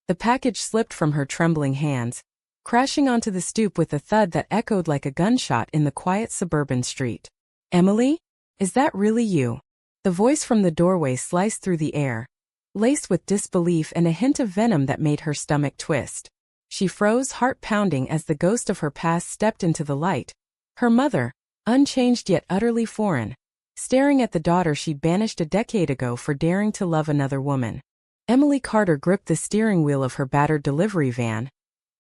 The package slipped from her trembling hands, crashing onto the stoop with a thud that echoed like a gunshot in the quiet suburban street. "Emily? Is that really you?" The voice from the doorway sliced through the air, laced with disbelief and a hint of venom that made her stomach twist. She froze, heart pounding, as the ghost of her past stepped into the light. Her mother, unchanged yet utterly foreign, staring at the daughter she'd banished a decade ago for daring to love another woman. Emily Carter gripped the steering wheel of her battered delivery van,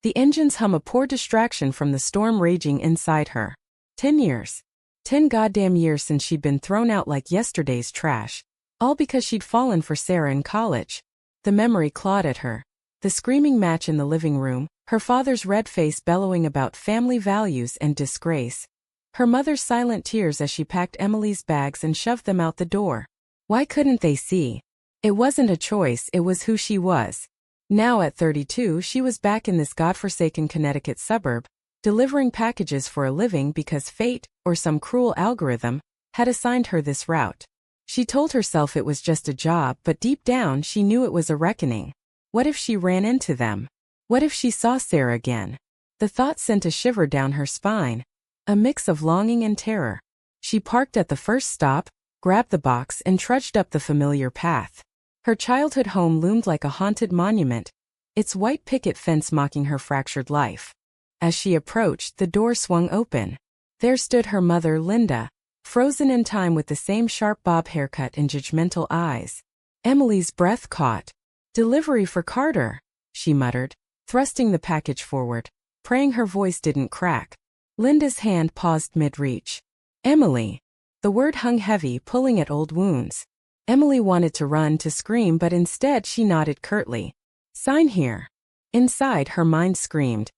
the engine's hum a poor distraction from the storm raging inside her. 10 years. 10 goddamn years since she'd been thrown out like yesterday's trash, all because she'd fallen for Sarah in college. The memory clawed at her. The screaming match in the living room, her father's red face bellowing about family values and disgrace. Her mother's silent tears as she packed Emily's bags and shoved them out the door. Why couldn't they see? It wasn't a choice, it was who she was. Now at 32, she was back in this godforsaken Connecticut suburb, delivering packages for a living because fate, or some cruel algorithm, had assigned her this route. She told herself it was just a job, but deep down she knew it was a reckoning. What if she ran into them? What if she saw Sarah again? The thought sent a shiver down her spine, a mix of longing and terror. She parked at the first stop, grabbed the box and trudged up the familiar path. Her childhood home loomed like a haunted monument, its white picket fence mocking her fractured life. As she approached, the door swung open. There stood her mother, Linda, frozen in time with the same sharp bob haircut and judgmental eyes. Emily's breath caught. "Delivery for Carter," she muttered, thrusting the package forward, praying her voice didn't crack. Linda's hand paused mid-reach. "Emily." The word hung heavy, pulling at old wounds. Emily wanted to run, to scream, but instead she nodded curtly. "Sign here." Inside, her mind screamed.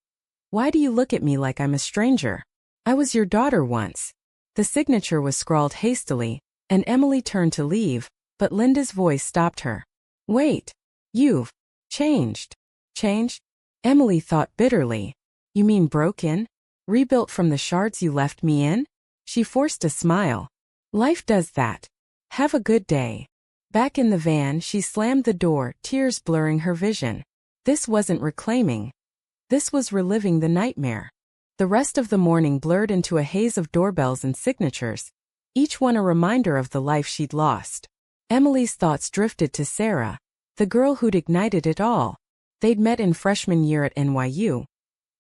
"Why do you look at me like I'm a stranger? I was your daughter once." The signature was scrawled hastily, and Emily turned to leave, but Linda's voice stopped her. "Wait. You've changed." "Changed?" Emily thought bitterly. "You mean broken? Rebuilt from the shards you left me in?" She forced a smile. "Life does that. Have a good day." Back in the van, she slammed the door, tears blurring her vision. This wasn't reclaiming. This was reliving the nightmare. The rest of the morning blurred into a haze of doorbells and signatures, each one a reminder of the life she'd lost. Emily's thoughts drifted to Sarah, the girl who'd ignited it all. They'd met in freshman year at NYU,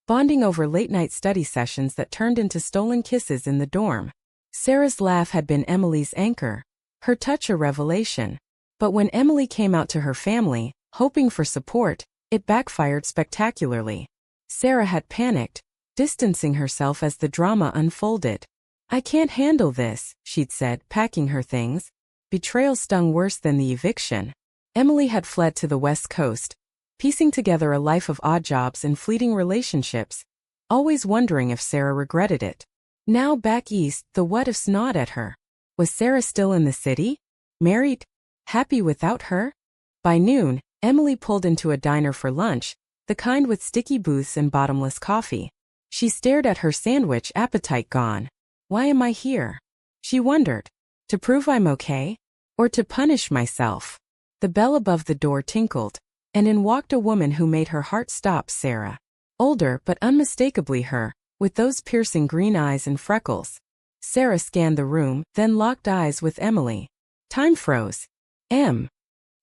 bonding over late-night study sessions that turned into stolen kisses in the dorm. Sarah's laugh had been Emily's anchor, her touch a revelation. But when Emily came out to her family, hoping for support, it backfired spectacularly. Sarah had panicked, distancing herself as the drama unfolded. "I can't handle this," she'd said, packing her things. Betrayal stung worse than the eviction. Emily had fled to the West Coast, piecing together a life of odd jobs and fleeting relationships, always wondering if Sarah regretted it. Now back east, the what-ifs gnawed at her. Was Sarah still in the city? Married? Happy without her? By noon, Emily pulled into a diner for lunch, the kind with sticky booths and bottomless coffee. She stared at her sandwich, appetite gone. Why am I here? She wondered. To prove I'm okay? Or to punish myself? The bell above the door tinkled, and in walked a woman who made her heart stop. Sarah. Older but unmistakably her, with those piercing green eyes and freckles. Sarah scanned the room, then locked eyes with Emily. Time froze.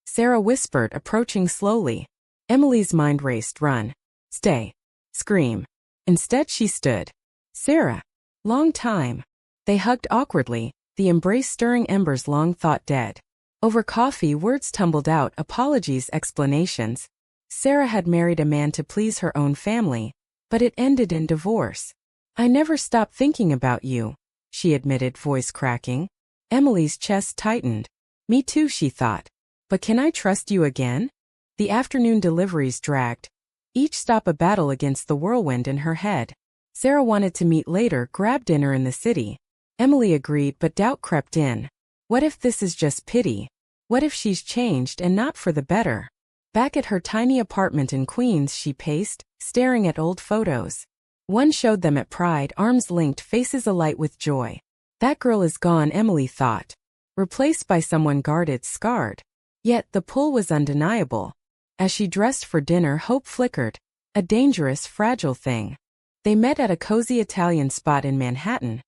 Sarah whispered, approaching slowly. Emily's mind raced. Run. Stay. Scream. Instead she stood. Sarah. Long time. They hugged awkwardly, the embrace stirring embers long thought dead. Over coffee, words tumbled out, apologies, explanations. Sarah had married a man to please her own family, but it ended in divorce. "I never stopped thinking about you," she admitted, voice cracking. Emily's chest tightened. Me too, she thought. But can I trust you again? The afternoon deliveries dragged, each stop a battle against the whirlwind in her head. Sarah wanted to meet later, grab dinner in the city. Emily agreed, but doubt crept in. What if this is just pity? What if she's changed and not for the better? Back at her tiny apartment in Queens, she paced, staring at old photos. One showed them at Pride, arms linked, faces alight with joy. That girl is gone, Emily thought. Replaced by someone guarded, scarred. Yet the pull was undeniable. As she dressed for dinner, hope flickered. A dangerous, fragile thing. They met at a cozy Italian spot in Manhattan,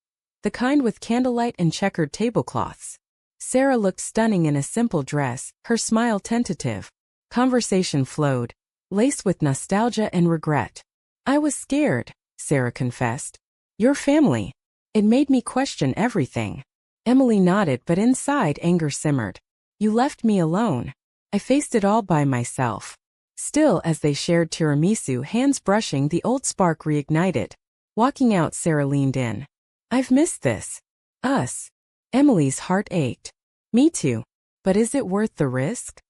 the kind with candlelight and checkered tablecloths. Sarah looked stunning in a simple dress, her smile tentative. Conversation flowed, laced with nostalgia and regret. "I was scared," Sarah confessed. "Your family. It made me question everything." Emily nodded, but inside anger simmered. "You left me alone. I faced it all by myself." Still, as they shared tiramisu, hands brushing, the old spark reignited. Walking out, Sarah leaned in. "I've missed this. Us." Emily's heart ached. "Me too. But is it worth the risk?"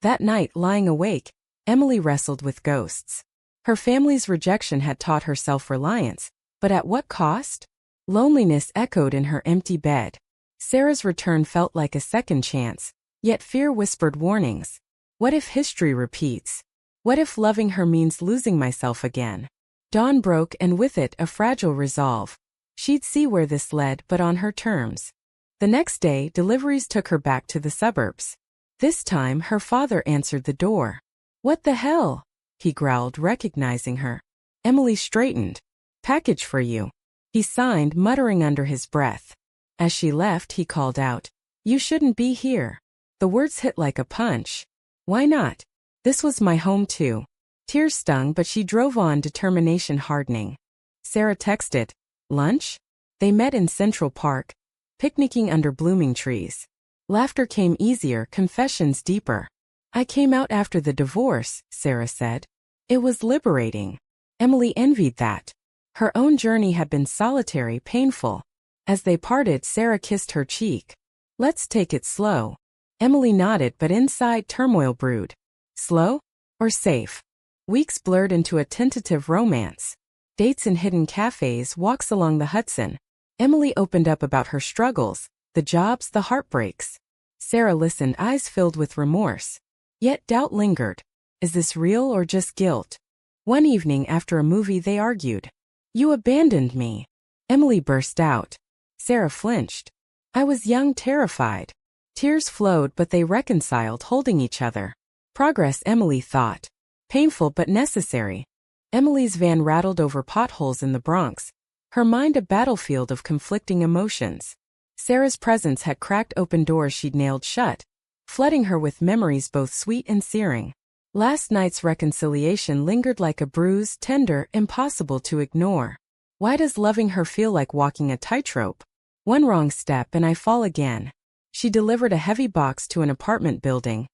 That night, lying awake, Emily wrestled with ghosts. Her family's rejection had taught her self-reliance, but at what cost? Loneliness echoed in her empty bed. Sarah's return felt like a second chance, yet fear whispered warnings. What if history repeats? What if loving her means losing myself again? Dawn broke, and with it a fragile resolve. She'd see where this led, but on her terms. The next day, deliveries took her back to the suburbs. This time, her father answered the door. "What the hell?" he growled, recognizing her. Emily straightened. "Package for you," he signed, muttering under his breath. As she left, he called out, "You shouldn't be here." The words hit like a punch. Why not? This was my home too. Tears stung, but she drove on, determination hardening. Sarah texted, "Lunch?" They met in Central Park, picnicking under blooming trees. Laughter came easier, confessions deeper. "I came out after the divorce," Sarah said. It was liberating. Emily envied that. Her own journey had been solitary, painful. As they parted, Sarah kissed her cheek. "Let's take it slow." Emily nodded, but inside turmoil brewed. Slow? Or safe? Weeks blurred into a tentative romance. Dates in hidden cafes, walks along the Hudson. Emily opened up about her struggles, the jobs, the heartbreaks. Sarah listened, eyes filled with remorse. Yet doubt lingered. Is this real or just guilt? One evening after a movie, they argued. "You abandoned me," Emily burst out. Sarah flinched. "I was young, terrified." Tears flowed, but they reconciled, holding each other. Progress, Emily thought. Painful but necessary. Emily's van rattled over potholes in the Bronx, her mind a battlefield of conflicting emotions. Sarah's presence had cracked open doors she'd nailed shut, flooding her with memories both sweet and searing. Last night's reconciliation lingered like a bruise, tender, impossible to ignore. Why does loving her feel like walking a tightrope? One wrong step and I fall again. She delivered a heavy box to an apartment building,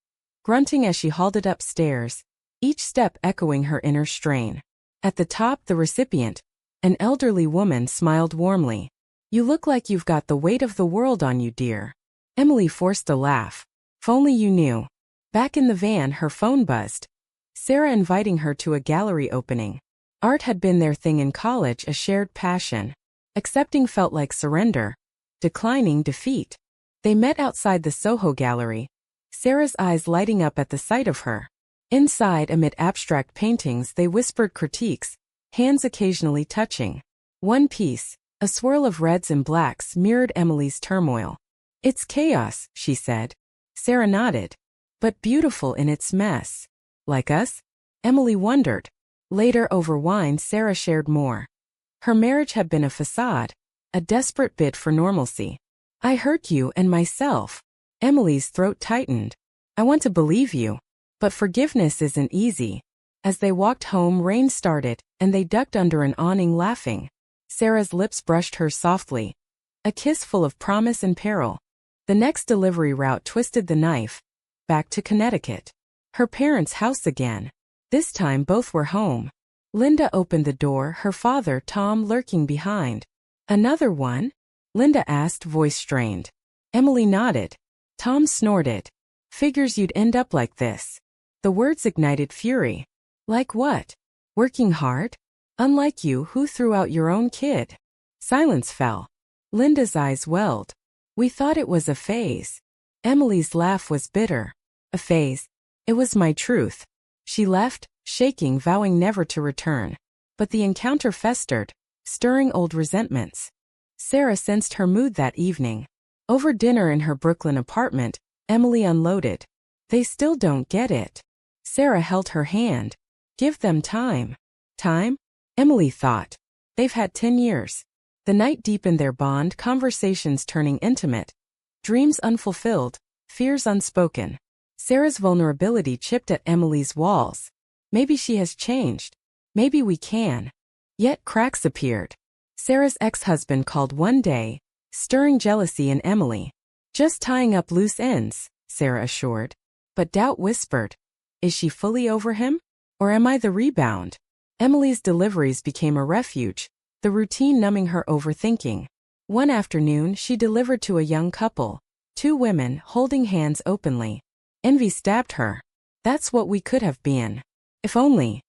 grunting as she hauled it upstairs, each step echoing her inner strain. At the top, the recipient, an elderly woman, smiled warmly. "You look like you've got the weight of the world on you, dear." Emily forced a laugh. "If only you knew." Back in the van, her phone buzzed. Sarah inviting her to a gallery opening. Art had been their thing in college, a shared passion. Accepting felt like surrender. Declining, defeat. They met outside the Soho Gallery, Sarah's eyes lighting up at the sight of her. Inside, amid abstract paintings, they whispered critiques, hands occasionally touching. One piece, a swirl of reds and blacks, mirrored Emily's turmoil. "It's chaos," she said. Sarah nodded. "But beautiful in its mess." Like us? Emily wondered. Later, over wine, Sarah shared more. Her marriage had been a facade, a desperate bid for normalcy. "I hurt you and myself." Emily's throat tightened. "I want to believe you. But forgiveness isn't easy." As they walked home, rain started, and they ducked under an awning laughing. Sarah's lips brushed hers softly. A kiss full of promise and peril. The next delivery route twisted the knife. Back to Connecticut. Her parents' house again. This time both were home. Linda opened the door, her father, Tom, lurking behind. "Another one?" Linda asked, voice strained. Emily nodded. Tom snorted. "Figures you'd end up like this." The words ignited fury. "Like what? Working hard? Unlike you, who threw out your own kid." Silence fell. Linda's eyes welled. "We thought it was a phase." Emily's laugh was bitter. "A phase. It was my truth." She left, shaking, vowing never to return. But the encounter festered, stirring old resentments. Sarah sensed her mood that evening. Over dinner in her Brooklyn apartment, Emily unloaded. "They still don't get it." Sarah held her hand. Give them time. Time? Emily thought. They've had 10 years. The night deepened their bond, conversations turning intimate, dreams unfulfilled, fears unspoken. Sarah's vulnerability chipped at Emily's walls. Maybe she has changed. Maybe we can. Yet cracks appeared. Sarah's ex-husband called one day, stirring jealousy in Emily. Just tying up loose ends, Sarah assured. But doubt whispered. Is she fully over him? Or am I the rebound? Emily's deliveries became a refuge, the routine numbing her overthinking. One afternoon she delivered to a young couple, 2 women holding hands openly. Envy stabbed her. That's what we could have been. If only.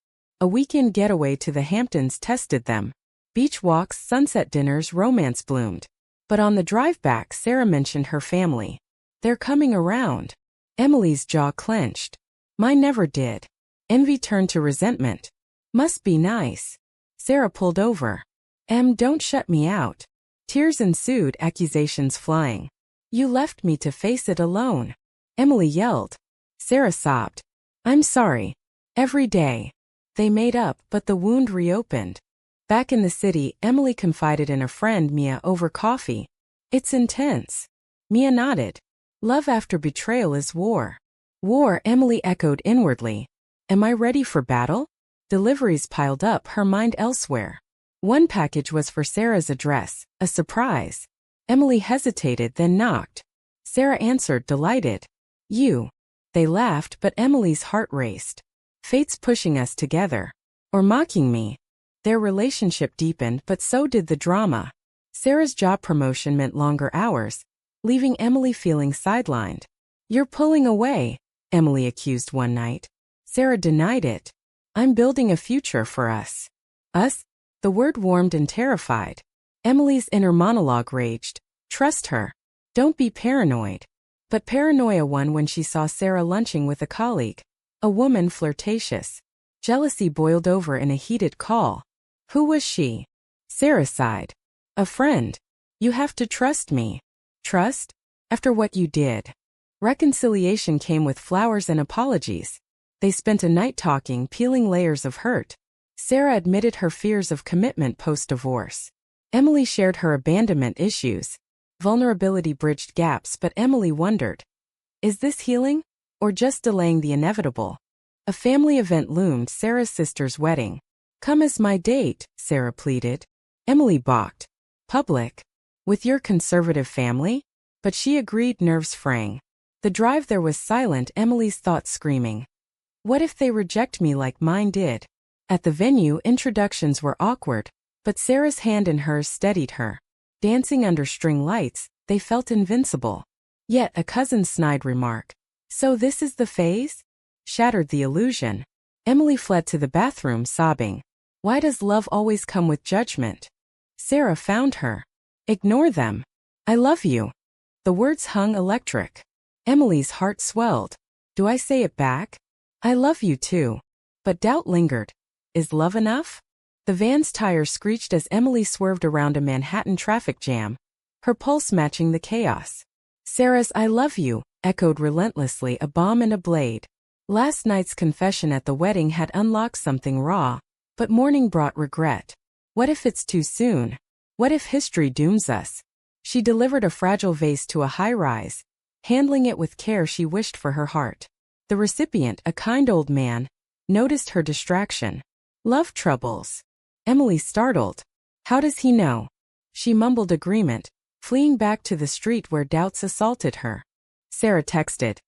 A weekend getaway to the Hamptons tested them. Beach walks, sunset dinners, romance bloomed. But on the drive back, Sarah mentioned her family. They're coming around. Emily's jaw clenched. Mine never did. Envy turned to resentment. Must be nice. Sarah pulled over. Don't shut me out. Tears ensued, accusations flying. You left me to face it alone. Emily yelled. Sarah sobbed. I'm sorry. Every day. They made up, but the wound reopened. Back in the city, Emily confided in a friend, Mia, over coffee. It's intense. Mia nodded. Love after betrayal is war. War, Emily echoed inwardly. Am I ready for battle? Deliveries piled up, her mind elsewhere. One package was for Sarah's address, a surprise. Emily hesitated, then knocked. Sarah answered, delighted. You. They laughed, but Emily's heart raced. Fate's pushing us together. Or mocking me. Their relationship deepened, but so did the drama. Sarah's job promotion meant longer hours, leaving Emily feeling sidelined. You're pulling away, Emily accused one night. Sarah denied it. I'm building a future for us. Us? The word warmed and terrified. Emily's inner monologue raged. Trust her. Don't be paranoid. But paranoia won when she saw Sarah lunching with a colleague. A woman flirtatious. Jealousy boiled over in a heated call. Who was she? Sarah sighed. A friend. You have to trust me. Trust? After what you did. Reconciliation came with flowers and apologies. They spent a night talking, peeling layers of hurt. Sarah admitted her fears of commitment post-divorce. Emily shared her abandonment issues. Vulnerability bridged gaps, but Emily wondered. Is this healing? Or just delaying the inevitable? A family event loomed, Sarah's sister's wedding. Come as my date, Sarah pleaded. Emily balked. Public? With your conservative family? But she agreed, nerves fraying. The drive there was silent, Emily's thoughts screaming. What if they reject me like mine did? At the venue, introductions were awkward, but Sarah's hand in hers steadied her. Dancing under string lights, they felt invincible. Yet a cousin's snide remark, "So this is the phase?" shattered the illusion. Emily fled to the bathroom, sobbing. Why does love always come with judgment? Sarah found her. Ignore them. I love you. The words hung electric. Emily's heart swelled. Do I say it back? I love you too. But doubt lingered. Is love enough? The van's tires screeched as Emily swerved around a Manhattan traffic jam, her pulse matching the chaos. Sarah's I love you echoed relentlessly, a bomb and a blade. Last night's confession at the wedding had unlocked something raw, but morning brought regret. What if it's too soon? What if history dooms us? She delivered a fragile vase to a high-rise, handling it with care she wished for her heart. The recipient, a kind old man, noticed her distraction. Love troubles. Emily startled. How does he know? She mumbled agreement, fleeing back to the street where doubts assaulted her. Sarah texted.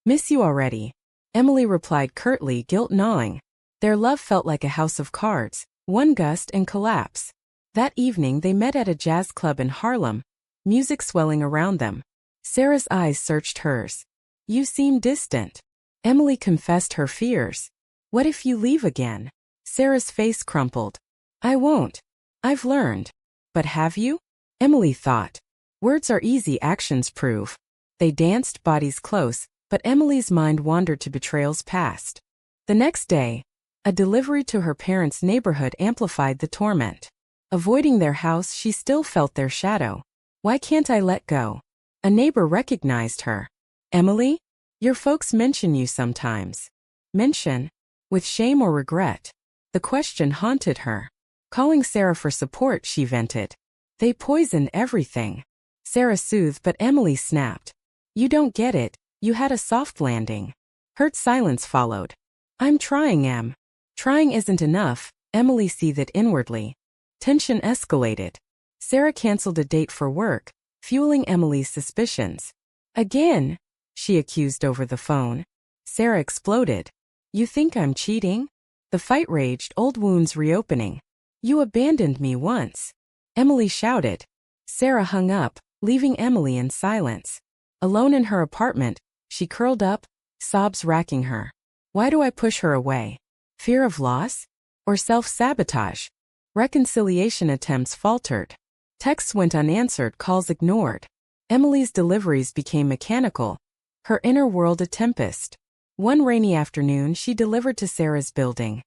Miss you already. Emily replied curtly, guilt gnawing. Their love felt like a house of cards, one gust and collapse. That evening they met at a jazz club in Harlem, music swelling around them. Sarah's eyes searched hers. You seem distant. Emily confessed her fears. What if you leave again? Sarah's face crumpled. I won't. I've learned. But have you? Emily thought. Words are easy, actions prove. They danced, bodies close, but Emily's mind wandered to betrayal's past. The next day, a delivery to her parents' neighborhood amplified the torment. Avoiding their house, she still felt their shadow. Why can't I let go? A neighbor recognized her. Emily? Your folks mention you sometimes. Mention? With shame or regret? The question haunted her. Calling Sarah for support, she vented. They poisoned everything. Sarah soothed, but Emily snapped. You don't get it, you had a soft landing. Hurt silence followed. I'm trying, Em. Trying isn't enough, Emily seethed inwardly. Tension escalated. Sarah canceled a date for work, fueling Emily's suspicions. Again, she accused over the phone. Sarah exploded. You think I'm cheating? The fight raged, old wounds reopening. You abandoned me once. Emily shouted. Sarah hung up, leaving Emily in silence. Alone in her apartment, she curled up, sobs racking her. Why do I push her away? Fear of loss? Or self-sabotage? Reconciliation attempts faltered. Texts went unanswered, calls ignored. Emily's deliveries became mechanical, her inner world a tempest. One rainy afternoon, she delivered to Sarah's building.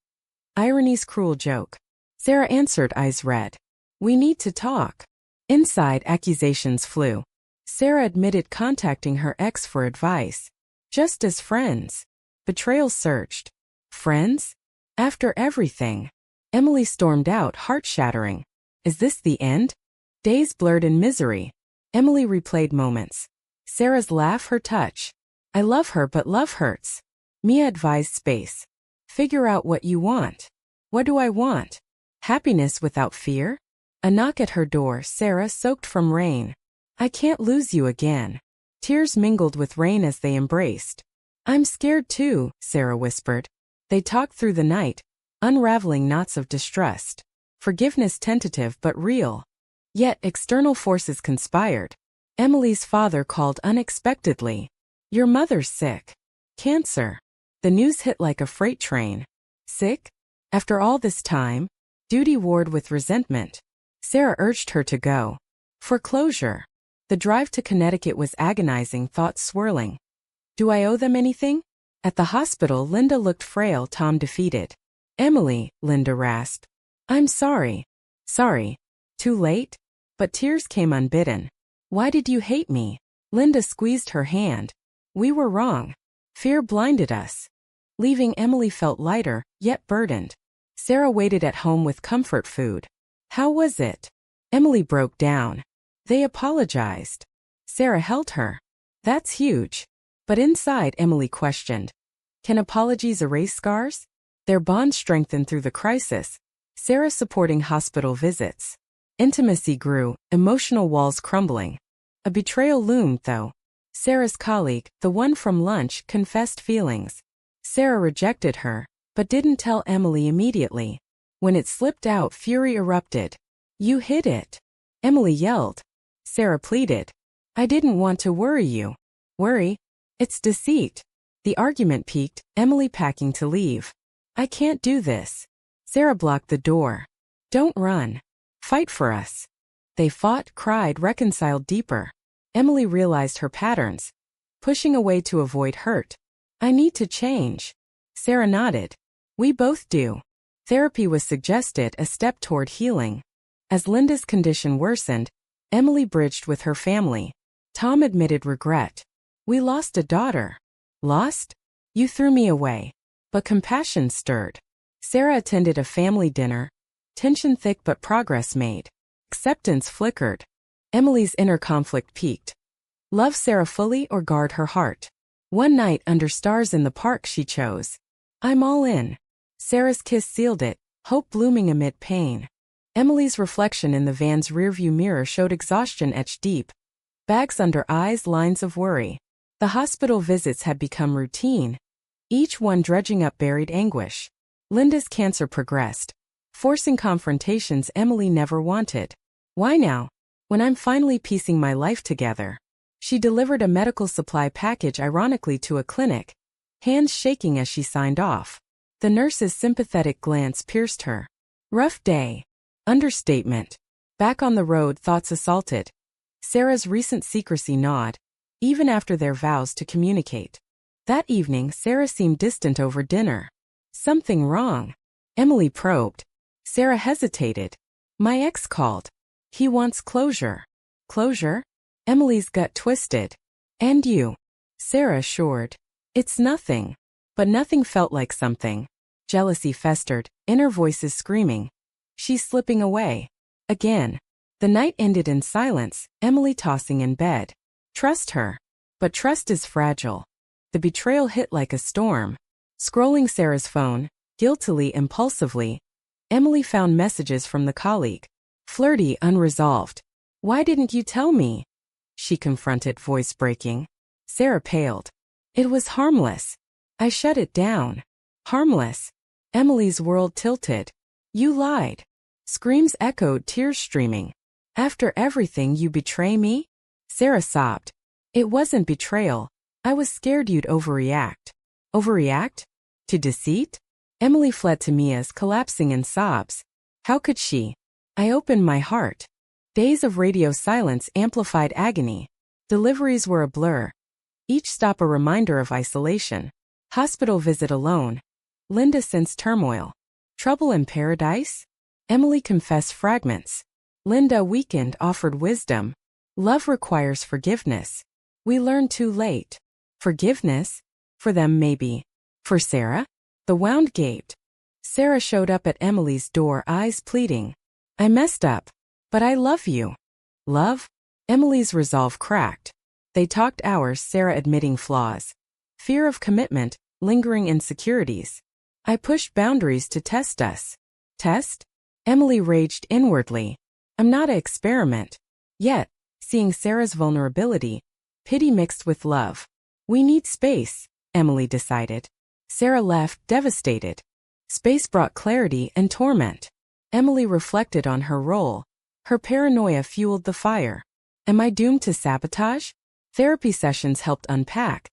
Irony's cruel joke. Sarah answered, eyes red. We need to talk. Inside, accusations flew. Sarah admitted contacting her ex for advice. Just as friends. Betrayal surged. Friends? After everything. Emily stormed out, heart-shattering. Is this the end? Days blurred in misery. Emily replayed moments. Sarah's laugh, her touch. I love her, but love hurts. Mia advised space. Figure out what you want. What do I want? Happiness without fear? A knock at her door, Sarah soaked from rain. I can't lose you again. Tears mingled with rain as they embraced. I'm scared too, Sarah whispered. They talked through the night, unraveling knots of distrust. Forgiveness tentative but real. Yet external forces conspired. Emily's father called unexpectedly. Your mother's sick. Cancer. The news hit like a freight train. Sick? After all this time? Duty warred with resentment. Sarah urged her to go. For closure. The drive to Connecticut was agonizing, thoughts swirling. Do I owe them anything? At the hospital, Linda looked frail, Tom defeated. Emily, Linda rasped. I'm sorry. Sorry. Too late? But tears came unbidden. Why did you hate me? Linda squeezed her hand. We were wrong. Fear blinded us. Leaving Emily felt lighter, yet burdened. Sarah waited at home with comfort food. How was it? Emily broke down. They apologized. Sarah held her. That's huge. But inside, Emily questioned. Can apologies erase scars? Their bond strengthened through the crisis. Sarah supporting hospital visits. Intimacy grew, emotional walls crumbling. A betrayal loomed, though. Sarah's colleague, the one from lunch, confessed feelings. Sarah rejected her, but didn't tell Emily immediately. When it slipped out, fury erupted. You hid it. Emily yelled. Sarah pleaded. I didn't want to worry you. Worry? It's deceit. The argument peaked, Emily packing to leave. I can't do this. Sarah blocked the door. Don't run. Fight for us. They fought, cried, reconciled deeper. Emily realized her patterns. Pushing away to avoid hurt. I need to change. Sarah nodded. We both do. Therapy was suggested, a step toward healing. As Linda's condition worsened, Emily bridged with her family. Tom admitted regret. We lost a daughter. Lost? You threw me away. But compassion stirred. Sarah attended a family dinner. Tension thick but progress made. Acceptance flickered. Emily's inner conflict peaked. Love Sarah fully or guard her heart? One night under stars in the park she chose. I'm all in. Sarah's kiss sealed it, hope blooming amid pain. Emily's reflection in the van's rearview mirror showed exhaustion etched deep. Bags under eyes, lines of worry. The hospital visits had become routine, each one dredging up buried anguish. Linda's cancer progressed, forcing confrontations Emily never wanted. Why now? When I'm finally piecing my life together. She delivered a medical supply package ironically to a clinic, hands shaking as she signed off. The nurse's sympathetic glance pierced her. Rough day. Understatement. Back on the road, thoughts assaulted. Sarah's recent secrecy gnawed, even after their vows to communicate. That evening, Sarah seemed distant over dinner. Something wrong? Emily probed. Sarah hesitated. My ex called. He wants closure. Closure? Emily's gut twisted. And you? Sarah assured. It's nothing. But nothing felt like something. Jealousy festered, inner voices screaming. She's slipping away. Again. The night ended in silence, Emily tossing in bed. Trust her. But trust is fragile. The betrayal hit like a storm. Scrolling Sarah's phone, guiltily, impulsively, Emily found messages from the colleague. Flirty, unresolved. Why didn't you tell me? She confronted, voice breaking. Sarah paled. It was harmless. I shut it down. Harmless. Emily's world tilted. You lied. Screams echoed, tears streaming. After everything, you betray me? Sarah sobbed. It wasn't betrayal. I was scared you'd overreact. Overreact? To deceit? Emily fled to Mia's, collapsing in sobs. How could she? I opened my heart. Days of radio silence amplified agony. Deliveries were a blur. Each stop a reminder of isolation. Hospital visit alone. Linda sensed turmoil. Trouble in paradise? Emily confessed fragments. Linda, weakened, offered wisdom. Love requires forgiveness. We learned too late. Forgiveness? For them, maybe. For Sarah? The wound gaped. Sarah showed up at Emily's door, eyes pleading. I messed up. But I love you. Love? Emily's resolve cracked. They talked hours, Sarah admitting flaws. Fear of commitment, lingering insecurities. I pushed boundaries to test us. Test? Emily raged inwardly. I'm not an experiment. Yet, seeing Sarah's vulnerability, pity mixed with love. We need space, Emily decided. Sarah left, devastated. Space brought clarity and torment. Emily reflected on her role. Her paranoia fueled the fire. Am I doomed to sabotage? Therapy sessions helped unpack.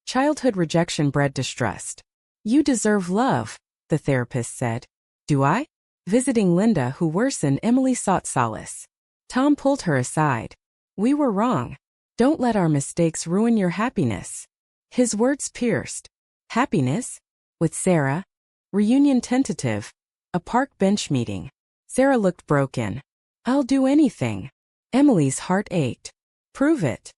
Childhood rejection bred distrust. You deserve love, the therapist said. Do I? Visiting Linda, who worsened, Emily sought solace. Tom pulled her aside. We were wrong. Don't let our mistakes ruin your happiness. His words pierced. Happiness? With Sarah? Reunion tentative. A park bench meeting. Sarah looked broken. I'll do anything. Emily's heart ached. Prove it.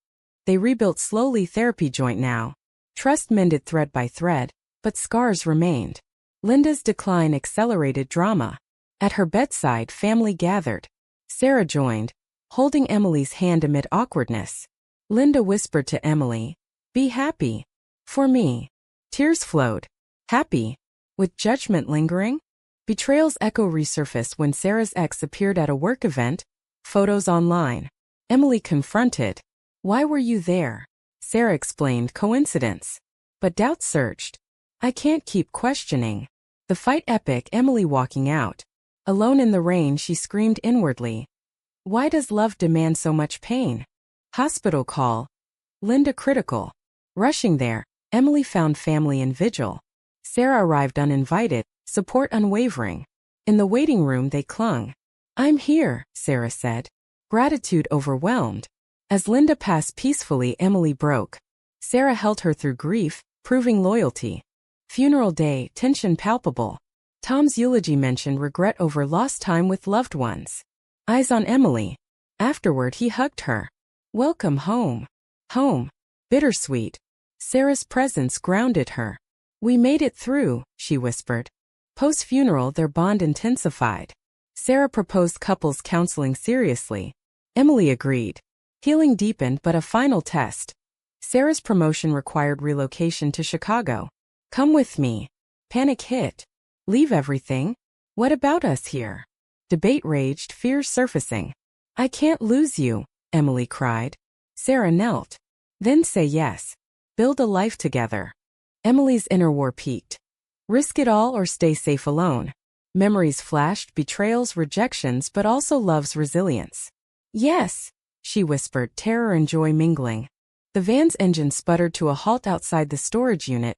They rebuilt slowly, therapy joint now. Trust mended thread by thread, but scars remained. Linda's decline accelerated drama. At her bedside, family gathered. Sarah joined, holding Emily's hand amid awkwardness. Linda whispered to Emily, be happy. For me. Tears flowed. Happy. With judgment lingering? Betrayal's echo resurfaced when Sarah's ex appeared at a work event. Photos online. Emily confronted. Why were you there? Sarah explained, coincidence. But doubt surged. I can't keep questioning. The fight epic, Emily walking out. Alone in the rain, she screamed inwardly. Why does love demand so much pain? Hospital call. Linda critical. Rushing there, Emily found family in vigil. Sarah arrived uninvited, support unwavering. In the waiting room they clung. I'm here, Sarah said. Gratitude overwhelmed. As Linda passed peacefully, Emily broke. Sarah held her through grief, proving loyalty. Funeral day, tension palpable. Tom's eulogy mentioned regret over lost time with loved ones. Eyes on Emily. Afterward he hugged her. Welcome home. Home. Bittersweet. Sarah's presence grounded her. We made it through, she whispered. Post-funeral their bond intensified. Sarah proposed couples counseling seriously. Emily agreed. Healing deepened, but a final test. Sarah's promotion required relocation to Chicago. Come with me. Panic hit. Leave everything? What about us here? Debate raged, fears surfacing. I can't lose you, Emily cried. Sarah knelt. Then say yes. Build a life together. Emily's inner war peaked. Risk it all or stay safe alone. Memories flashed, betrayals, rejections, but also love's resilience. Yes, she whispered, terror and joy mingling. The van's engine sputtered to a halt outside the storage unit.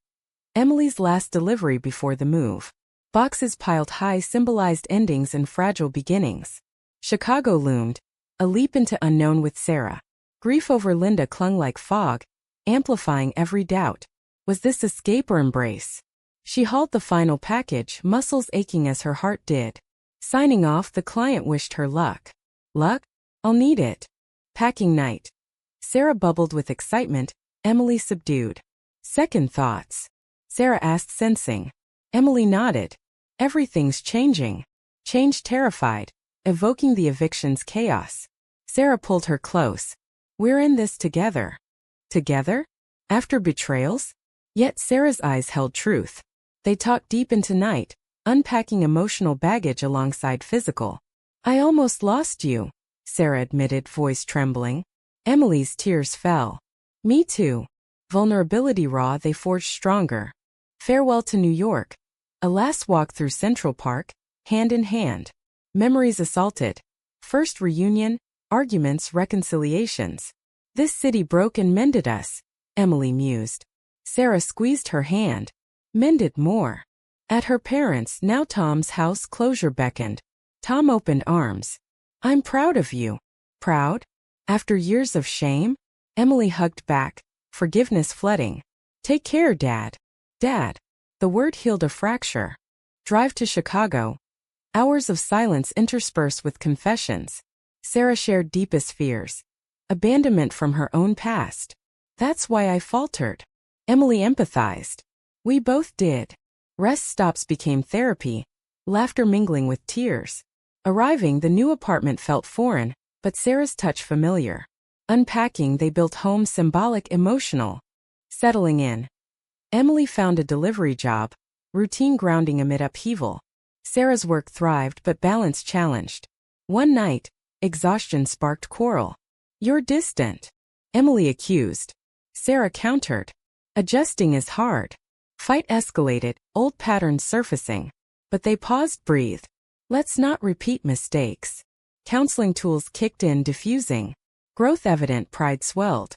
Emily's last delivery before the move. Boxes piled high symbolized endings and fragile beginnings. Chicago loomed, a leap into unknown with Sarah. Grief over Linda clung like fog, amplifying every doubt. Was this escape or embrace? She hauled the final package, muscles aching as her heart did. Signing off, the client wished her luck. Luck? I'll need it. Packing night. Sarah bubbled with excitement, Emily subdued. Second thoughts. Sarah asked, sensing. Emily nodded. Everything's changing. Change terrified, evoking the eviction's chaos. Sarah pulled her close. We're in this together. Together? After betrayals? Yet Sarah's eyes held truth. They talked deep into night, unpacking emotional baggage alongside physical. I almost lost you, Sarah admitted, voice trembling. Emily's tears fell. Me too. Vulnerability raw, they forged stronger. Farewell to New York. A last walk through Central Park, hand in hand. Memories assaulted. First reunion, arguments, reconciliations. This city broke and mended us, Emily mused. Sarah squeezed her hand. Mended more. At her parents', now Tom's house, closure beckoned. Tom opened arms. I'm proud of you. Proud? After years of shame? Emily hugged back, forgiveness flooding. Take care, Dad. Dad. The word healed a fracture. Drive to Chicago. Hours of silence interspersed with confessions. Sarah shared deepest fears. Abandonment from her own past. That's why I faltered. Emily empathized. We both did. Rest stops became therapy, laughter mingling with tears. Arriving, the new apartment felt foreign, but Sarah's touch familiar. Unpacking, they built home symbolic, emotional. Settling in. Emily found a delivery job, routine grounding amid upheaval. Sarah's work thrived but balance challenged. One night, exhaustion sparked quarrel. You're distant, Emily accused. Sarah countered. Adjusting is hard. Fight escalated, old patterns surfacing. But they paused, breathed. Let's not repeat mistakes. Counseling tools kicked in, diffusing. Growth evident, pride swelled.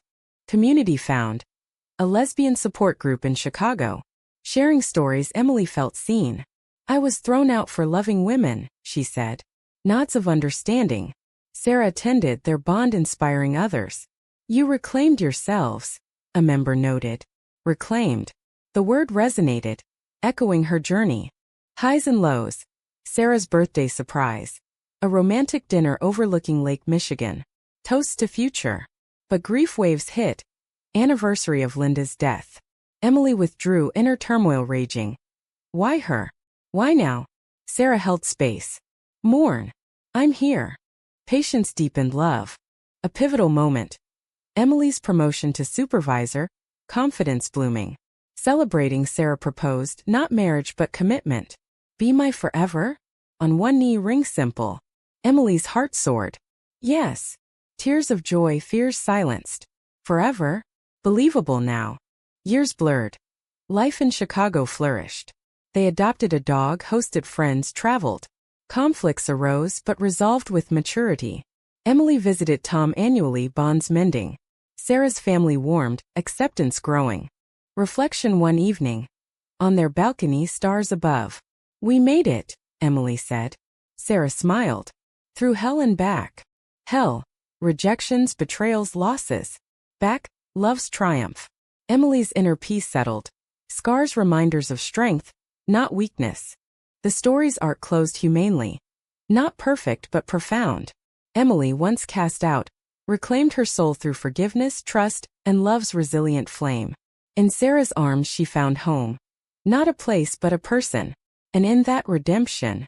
Community found. A lesbian support group in Chicago. Sharing stories, Emily felt seen. I was thrown out for loving women, she said. Nods of understanding. Sarah attended, their bond inspiring others. You reclaimed yourselves, a member noted. Reclaimed. The word resonated, echoing her journey. Highs and lows. Sarah's birthday surprise. A romantic dinner overlooking Lake Michigan. Toast to future. But grief waves hit. Anniversary of Linda's death. Emily withdrew, inner turmoil raging. Why her? Why now? Sarah held space. Mourn. I'm here. Patience deepened love. A pivotal moment. Emily's promotion to supervisor, confidence blooming. Celebrating, Sarah proposed, not marriage but commitment. Be my forever? On one knee, ring simple. Emily's heart soared. Yes. Tears of joy, fears silenced. Forever? Believable now. Years blurred. Life in Chicago flourished. They adopted a dog, hosted friends, traveled. Conflicts arose but resolved with maturity. Emily visited Tom annually, bonds mending. Sarah's family warmed, acceptance growing. Reflection one evening. On their balcony, stars above. We made it, Emily said. Sarah smiled. Through hell and back. Hell. Rejections, betrayals, losses. Back. Love's triumph. Emily's inner peace settled. Scars, reminders of strength, not weakness. The story's arc closed humanely. Not perfect but profound. Emily, once cast out, reclaimed her soul through forgiveness, trust, and love's resilient flame. In Sarah's arms she found home. Not a place but a person. And in that redemption,